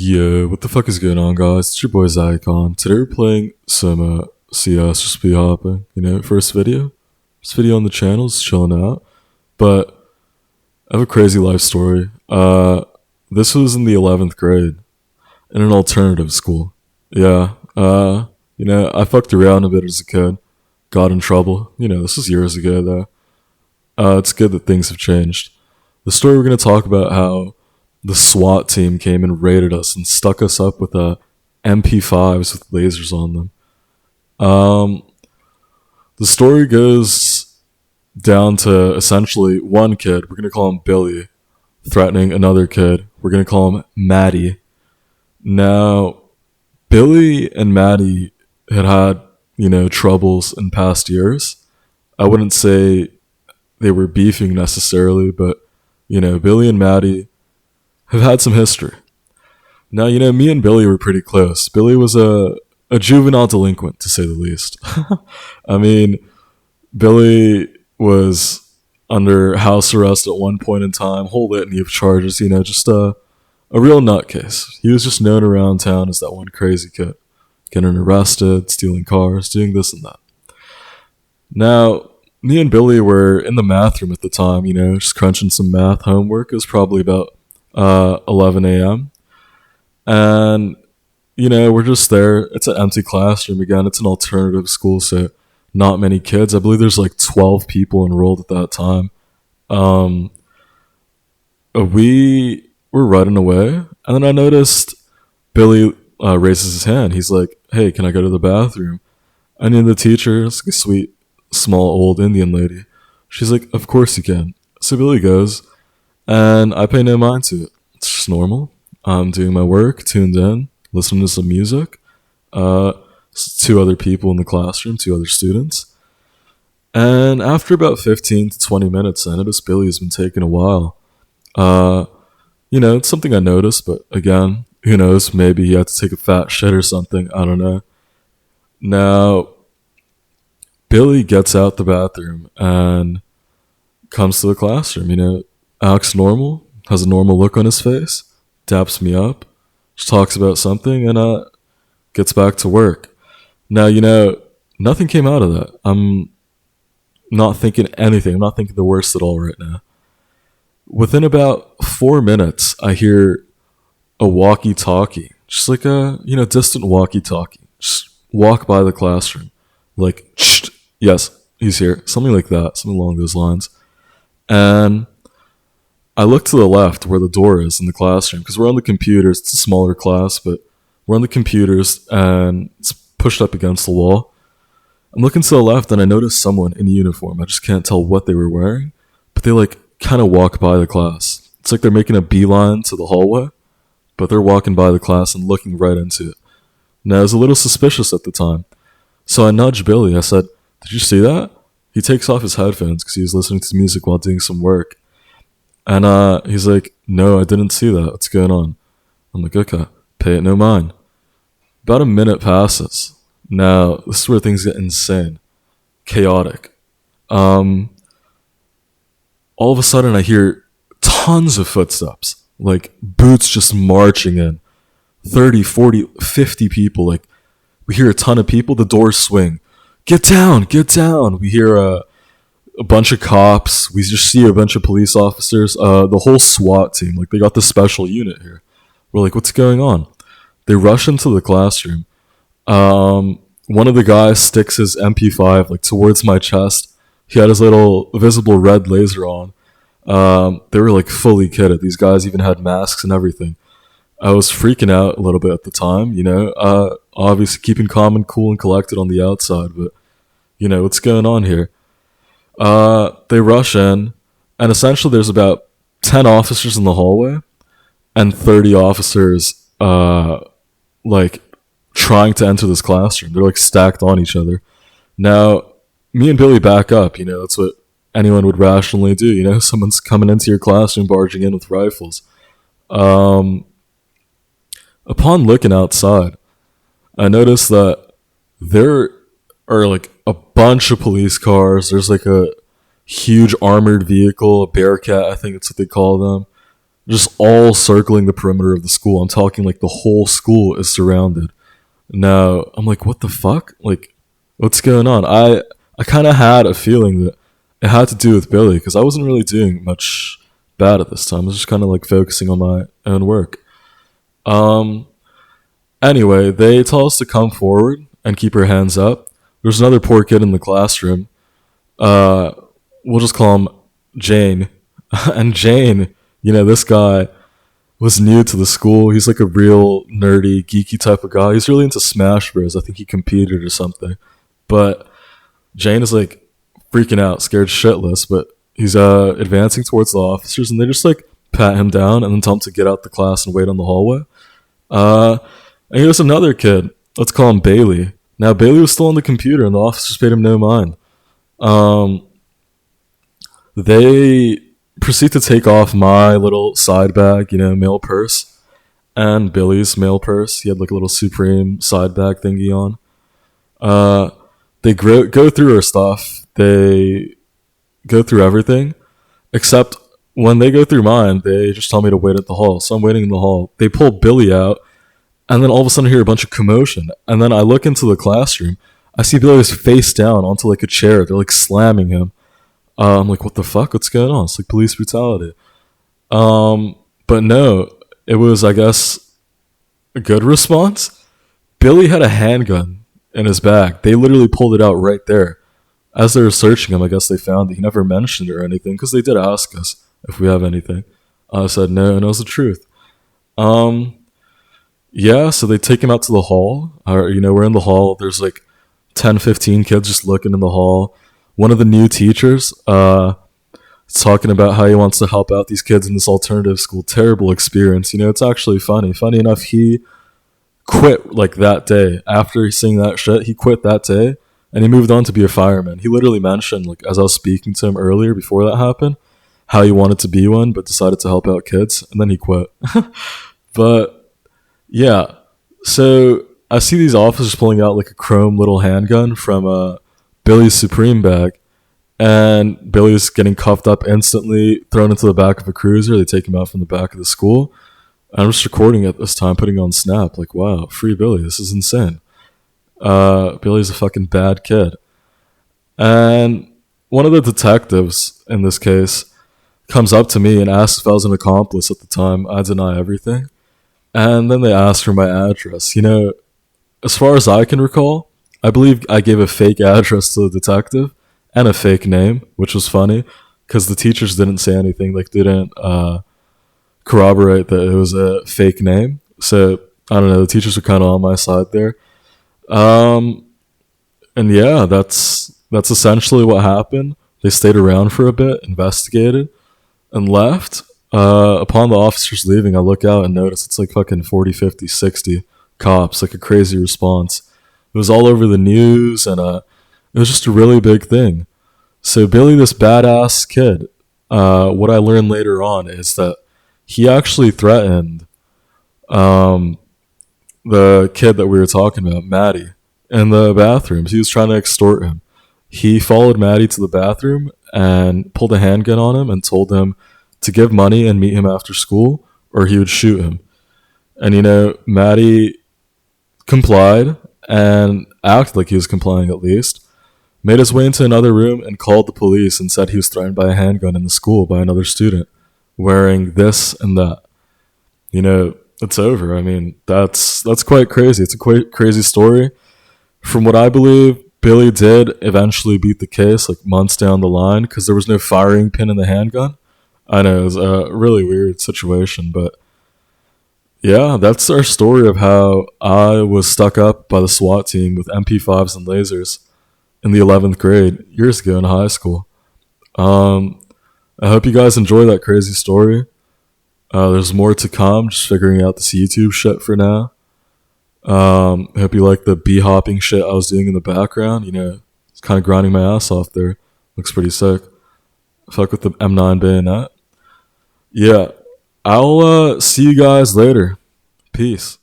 Yo, what the fuck is going on, guys? It's your boy zaycon. Today we're playing some CS, just be hopping. First video. First video on the channel, just chilling out. But I have a crazy life story. This was in the 11th grade in an alternative school. Yeah, I fucked around a bit as a kid. Got in trouble. This was years ago, though. It's good that things have changed. The story we're going to talk about how the SWAT team came and raided us and stuck us up with MP5s with lasers on them. The story goes down to essentially one kid, we're going to call him Billy, threatening another kid. We're going to call him Matty. Now, Billy and Matty had troubles in past years. I wouldn't say they were beefing necessarily, but, Billy and Matty have had some history. Now, me and Billy were pretty close. Billy was a juvenile delinquent, to say the least. I mean, Billy was under house arrest at one point in time, whole litany of charges, just a real nutcase. He was just known around town as that one crazy kid, getting arrested, stealing cars, doing this and that. Now, me and Billy were in the math room at the time, just crunching some math homework. It was probably about 11 a.m. And, we're just there. It's an empty classroom again. It's an alternative school, so not many kids. I believe there's like 12 people enrolled at that time. We were running away, and then I noticed Billy raises his hand. He's like, "Hey, can I go to the bathroom?" And then the teacher, it's like a sweet, small, old Indian lady. She's like, "Of course you can." So Billy goes, and I pay no mind to it. It's just normal. I'm doing my work, tuned in, listening to some music. Two other people in the classroom, two other students. And after about 15 to 20 minutes, I noticed Billy has been taking a while. It's something I noticed, but again, who knows? Maybe he had to take a fat shit or something. I don't know. Now, Billy gets out the bathroom and comes to the classroom, acts normal, has a normal look on his face, daps me up, just talks about something, and gets back to work. Now, nothing came out of that. I'm not thinking anything. I'm not thinking the worst at all right now. Within about 4 minutes, I hear a walkie-talkie, just like a, distant walkie-talkie, just walk by the classroom. Like, shh, yes, he's here. Something like that, something along those lines. And I look to the left where the door is in the classroom because we're on the computers. It's a smaller class, but we're on the computers and it's pushed up against the wall. I'm looking to the left and I notice someone in uniform. I just can't tell what they were wearing, but they kind of walk by the class. It's like they're making a beeline to the hallway, but they're walking by the class and looking right into it. Now, I was a little suspicious at the time, so I nudged Billy. I said, "Did you see that?" He takes off his headphones because he was listening to music while doing some work. And he's like, "No, I didn't see that. What's going on?" I'm like, "Okay, pay it no mind." About a minute passes. Now, this is where things get insane. Chaotic. All of a sudden, I hear tons of footsteps. Like, boots just marching in. 30, 40, 50 people. Like, we hear a ton of people. The doors swing. Get down, get down. We hear a bunch of cops. We just see a bunch of police officers. The whole SWAT team. Like, they got the special unit here. We're like, what's going on? They rush into the classroom. One of the guys sticks his MP5 towards my chest. He had his little visible red laser on. They were fully kitted. These guys even had masks and everything. I was freaking out a little bit at the time, obviously keeping calm and cool and collected on the outside, but what's going on here? They rush in, and essentially there's about 10 officers in the hallway and 30 officers trying to enter this classroom. They're stacked on each other. Now, me and Billy back up. That's what anyone would rationally do. Someone's coming into your classroom, barging in with rifles. Upon looking outside, I noticed that there are a bunch of police cars. There's a huge armored vehicle, a Bearcat, I think that's what they call them. just all circling the perimeter of the school. I'm talking like the whole school is surrounded. Now I'm like, what the fuck? Like, what's going on? I kind of had a feeling that it had to do with Billy because I wasn't really doing much bad at this time. I was just kind of like focusing on my own work. Um. Anyway, they tell us to come forward and keep our hands up. There's another poor kid in the classroom. Uh, we'll just call him Jane. And Jane, this guy was new to the school. He's like a real nerdy, geeky type of guy. He's really into Smash Bros. I think he competed or something. But Jane is like freaking out, scared shitless. But he's advancing towards the officers, and they just like pat him down and then tell him to get out the class and wait on the hallway. Uh, and here's another kid. Let's call him Bailey. Now Bailey was still on the computer, and the officers paid him no mind. Um, they proceed to take off my little side bag, mail purse, and Billy's mail purse. He had like a little Supreme side bag thingy on. Uh, they go through our stuff. They go through everything, except when they go through mine, they just tell me to wait at the hall. So I'm waiting in the hall. They pull Billy out, and then all of a sudden I hear a bunch of commotion. And then I look into the classroom. I see Billy's face down onto like a chair. They're like slamming him. I'm like, what the fuck? What's going on? It's like police brutality. But no, it was, I guess, a good response. Billy had a handgun in his bag. They literally pulled it out right there. As they were searching him, I guess they found it. He never mentioned it or anything because they did ask us if we have anything. I said no, and it was the truth. Yeah, so they take him out to the hall. We're in the hall. There's like 10, 15 kids just looking in the hall. One of the new teachers is talking about how he wants to help out these kids in this alternative school. Terrible experience. It's actually funny. Funny enough, he quit like that day. After seeing that shit, he quit that day and he moved on to be a fireman. He literally mentioned, like, as I was speaking to him earlier before that happened, how he wanted to be one but decided to help out kids, and then he quit. But yeah, so I see these officers pulling out like a chrome little handgun from Billy's Supreme bag, and Billy's getting cuffed up instantly, thrown into the back of a cruiser. They take him out from the back of the school. And I'm just recording at this time, putting on Snap, like, wow, free Billy, this is insane. Billy's a fucking bad kid. And one of the detectives in this case comes up to me and asks if I was an accomplice at the time. I deny everything. And then they asked for my address. As far as I can recall, I believe I gave a fake address to the detective and a fake name, which was funny because the teachers didn't say anything. Like, they didn't corroborate that it was a fake name. So, I don't know. The teachers were kind of on my side there. And yeah, that's essentially what happened. They stayed around for a bit, investigated, and left. Upon the officers leaving, I look out and notice it's like fucking 40, 50, 60 cops, like a crazy response. It was all over the news, and it was just a really big thing. So Billy, this badass kid, what I learned later on is that he actually threatened the kid that we were talking about, Matty, in the bathrooms. He was trying to extort him. He followed Matty to the bathroom and pulled a handgun on him and told him to give money and meet him after school or he would shoot him. And, Matty complied and acted like he was complying at least, made his way into another room and called the police and said he was threatened by a handgun in the school by another student wearing this and that. It's over. I mean, that's quite crazy. It's a quite crazy story. From what I believe, Billy did eventually beat the case like months down the line because there was no firing pin in the handgun. I know, it was a really weird situation, but yeah, that's our story of how I was stuck up by the SWAT team with MP5s and lasers in the 11th grade years ago in high school. I hope you guys enjoy that crazy story. There's more to come, just figuring out this YouTube shit for now. I hope you like the bee hopping shit I was doing in the background. It's kind of grinding my ass off there. Looks pretty sick. Fuck with the M9 bayonet. Yeah, I'll see you guys later. Peace.